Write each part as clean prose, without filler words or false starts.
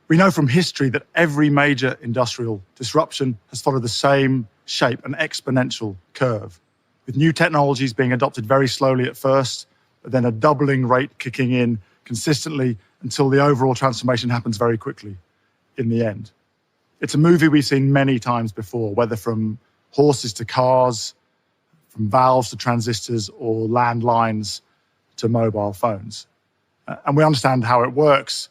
We know from history that every major industrial disruption has followed the same shape, an exponential curve, with new technologies being adopted very slowly at first, but then a doubling rate kicking in consistently until the overall transformation happens very quickly in the end. It's a movie we've seen many times before, whether from horses to cars, from valves to transistors, or landlines to mobile phones. And we understand how it works.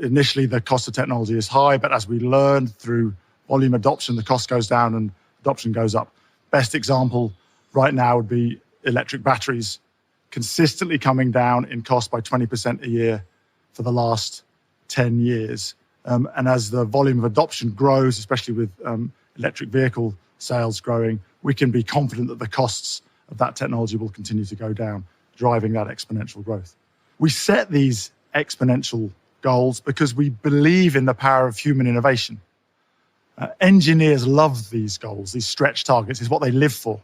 Initially, the cost of technology is high, but as we learn through volume adoption, the cost goes down and adoption goes up. Best example right now would be electric batteries, consistently coming down in cost by 20% a year for the last 10 years. And as the volume of adoption grows, especially with electric vehicle sales growing, we can be confident that the costs of that technology will continue to go down, driving that exponential growth. We set these exponential goals because we believe in the power of human innovation. Engineers love these goals, these stretch targets. It's what they live for.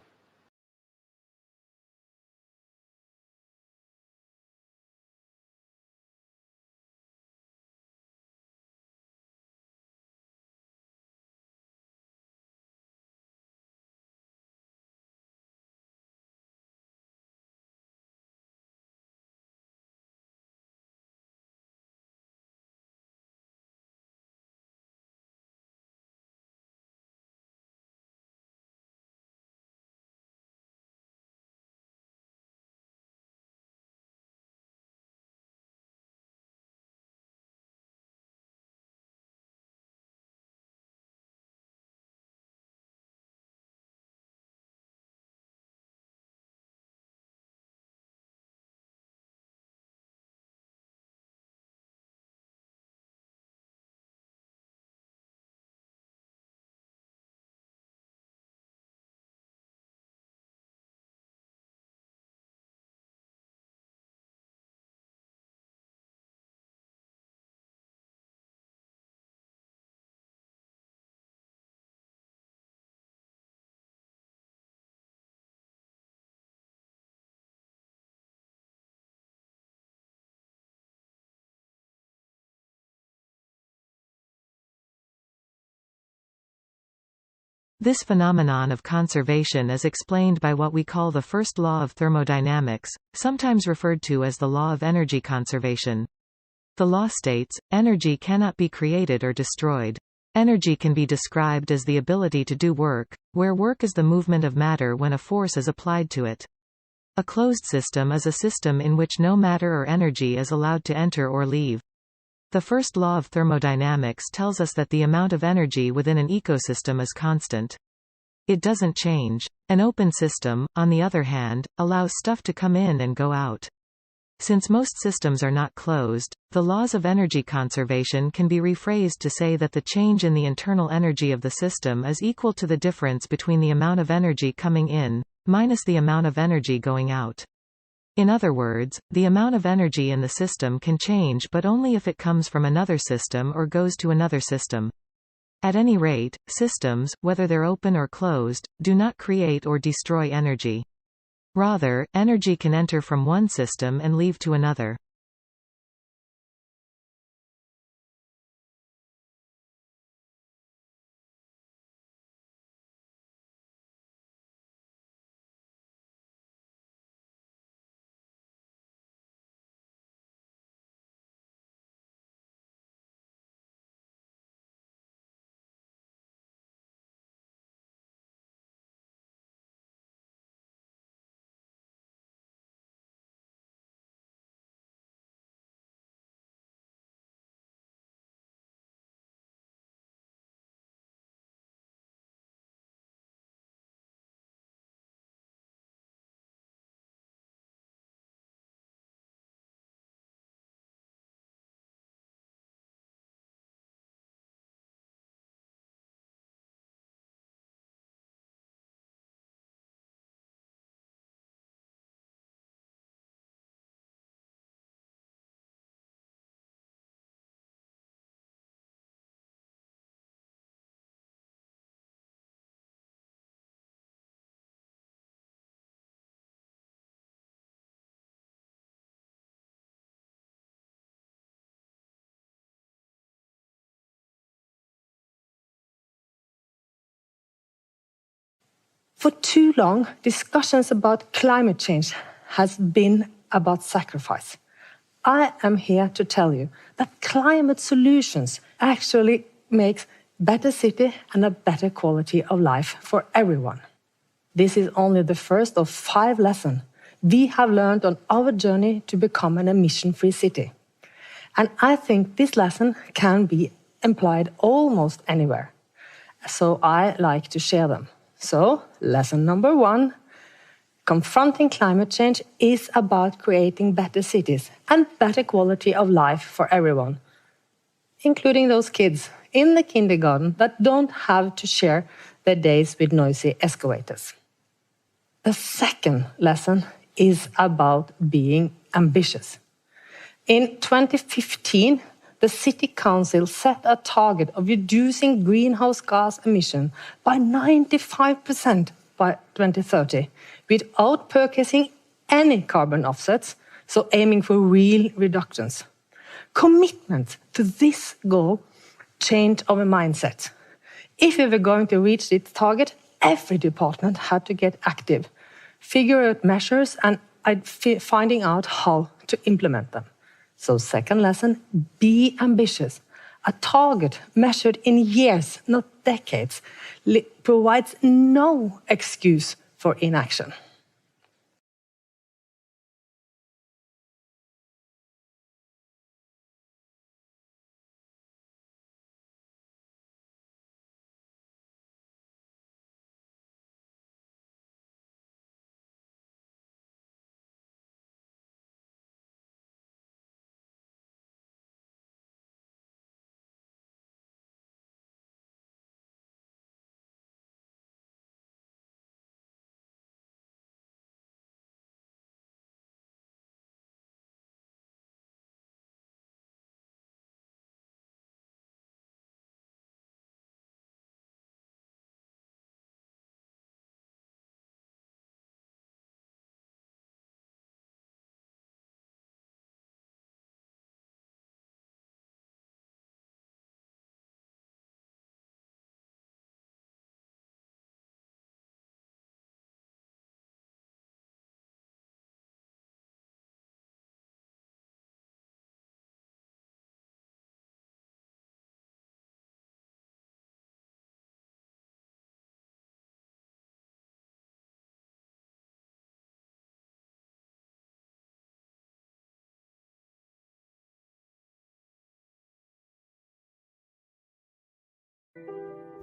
This phenomenon of conservation is explained by what we call the first law of thermodynamics, sometimes referred to as the law of energy conservation. The law states, energy cannot be created or destroyed. Energy can be described as the ability to do work, where work is the movement of matter when a force is applied to it. A closed system is a system in which no matter or energy is allowed to enter or leave. The first law of thermodynamics tells us that the amount of energy within an ecosystem is constant. It doesn't change. An open system, on the other hand, allows stuff to come in and go out. Since most systems are not closed, the laws of energy conservation can be rephrased to say that the change in the internal energy of the system is equal to the difference between the amount of energy coming in, minus the amount of energy going out. In other words, the amount of energy in the system can change but only if it comes from another system or goes to another system. At any rate, systems, whether they're open or closed, do not create or destroy energy. Rather, energy can enter from one system and leave to another. For too long, discussions about climate change has been about sacrifice. I am here to tell you that climate solutions actually makes better city and a better quality of life for everyone. This is only the first of 5 lessons we have learned on our journey to become an emission-free city. And I think this lesson can be applied almost anywhere. So I like to share them. So, lesson number 1, confronting climate change is about creating better cities and better quality of life for everyone, including those kids in the kindergarten that don't have to share their days with noisy excavators. The second lesson is about being ambitious. In 2015, the City Council set a target of reducing greenhouse gas emissions by 95% by 2030, without purchasing any carbon offsets, so aiming for real reductions. Commitment to this goal changed our mindset. If we were going to reach this target, every department had to get active, figure out measures, and finding out how to implement them. So second lesson, be ambitious. A target measured in years, not decades, provides no excuse for inaction.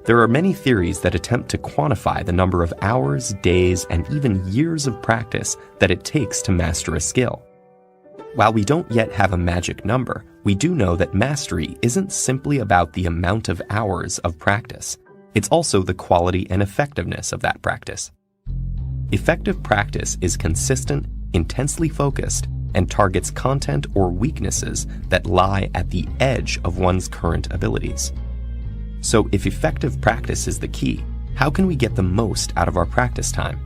There are many theories that attempt to quantify the number of hours, days, and even years of practice that it takes to master a skill. While we don't yet have a magic number, we do know that mastery isn't simply about the amount of hours of practice. It's also the quality and effectiveness of that practice. Effective practice is consistent, intensely focused, and targets content or weaknesses that lie at the edge of one's current abilities. So if effective practice is the key, how can we get the most out of our practice time?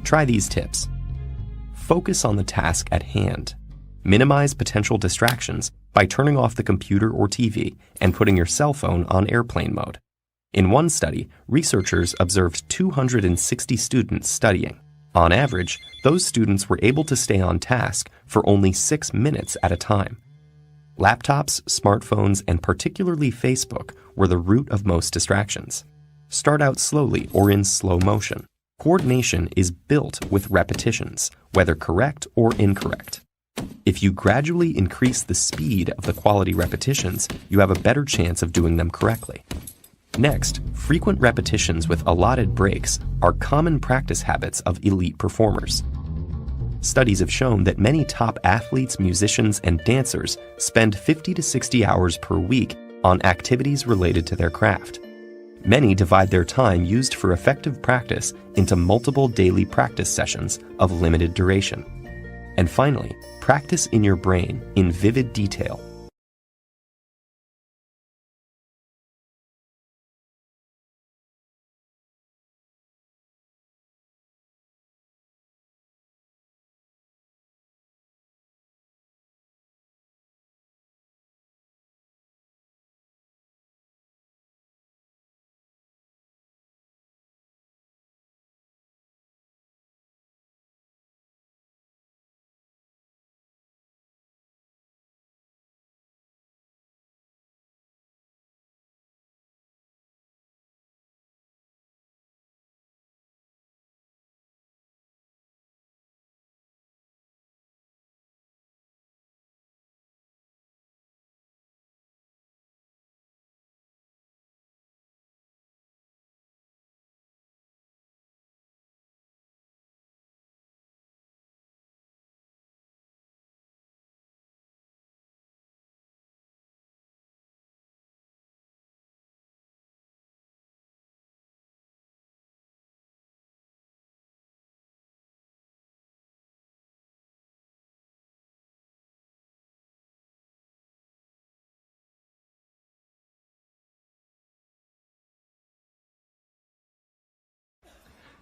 Try these tips. Focus on the task at hand. Minimize potential distractions by turning off the computer or TV and putting your cell phone on airplane mode. In one study, researchers observed 260 students studying. On average, those students were able to stay on task for only 6 minutes at a time. Laptops, smartphones, and particularly Facebook were the root of most distractions. Start out slowly or in slow motion. Coordination is built with repetitions, whether correct or incorrect. If you gradually increase the speed of the quality repetitions, you have a better chance of doing them correctly. Next, frequent repetitions with allotted breaks are common practice habits of elite performers. Studies have shown that many top athletes, musicians, and dancers spend 50 to 60 hours per week on activities related to their craft. Many divide their time used for effective practice into multiple daily practice sessions of limited duration. And finally, practice in your brain in vivid detail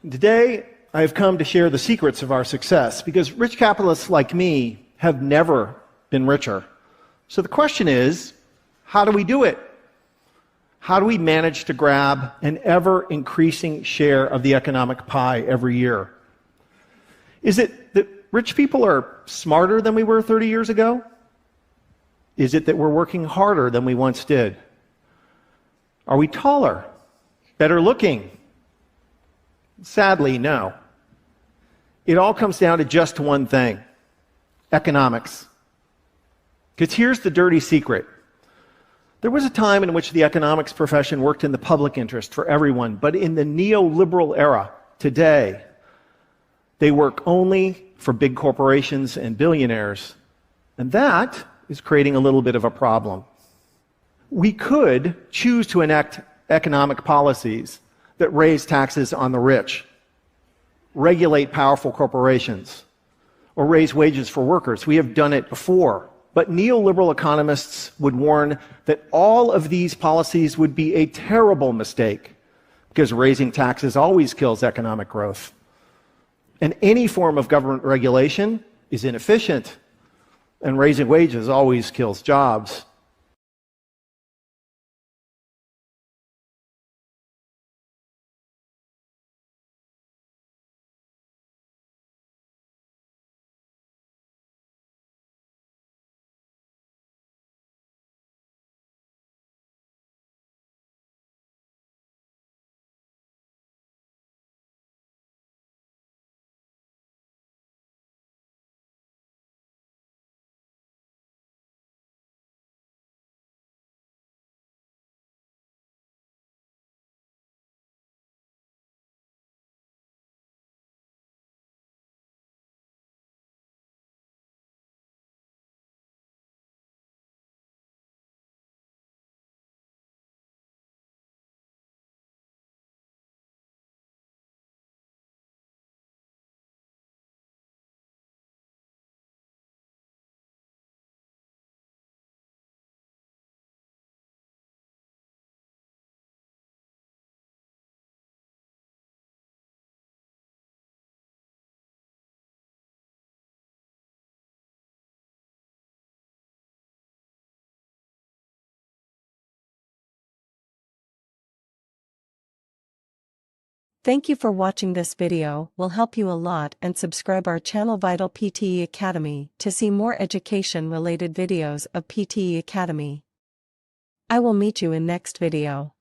Today, I have come to share the secrets of our success, because rich capitalists like me have never been richer. So the question is, how do we do it? How do we manage to grab an ever-increasing share of the economic pie every year? Is it that rich people are smarter than we were 30 years ago? Is it that we're working harder than we once did? Are we taller? Better looking? Sadly, no. It all comes down to just one thing: economics. Because here's the dirty secret. There was a time in which the economics profession worked in the public interest for everyone, but in the neoliberal era, today, they work only for big corporations and billionaires. And that is creating a little bit of a problem. We could choose to enact economic policies that raise taxes on the rich, regulate powerful corporations, or raise wages for workers. We have done it before. But neoliberal economists would warn that all of these policies would be a terrible mistake, because raising taxes always kills economic growth. And any form of government regulation is inefficient, and raising wages always kills jobs. Thank you for watching this video. Will help you a lot, and subscribe our channel Vital PTE Academy to see more education related videos of PTE Academy. I will meet you in next video.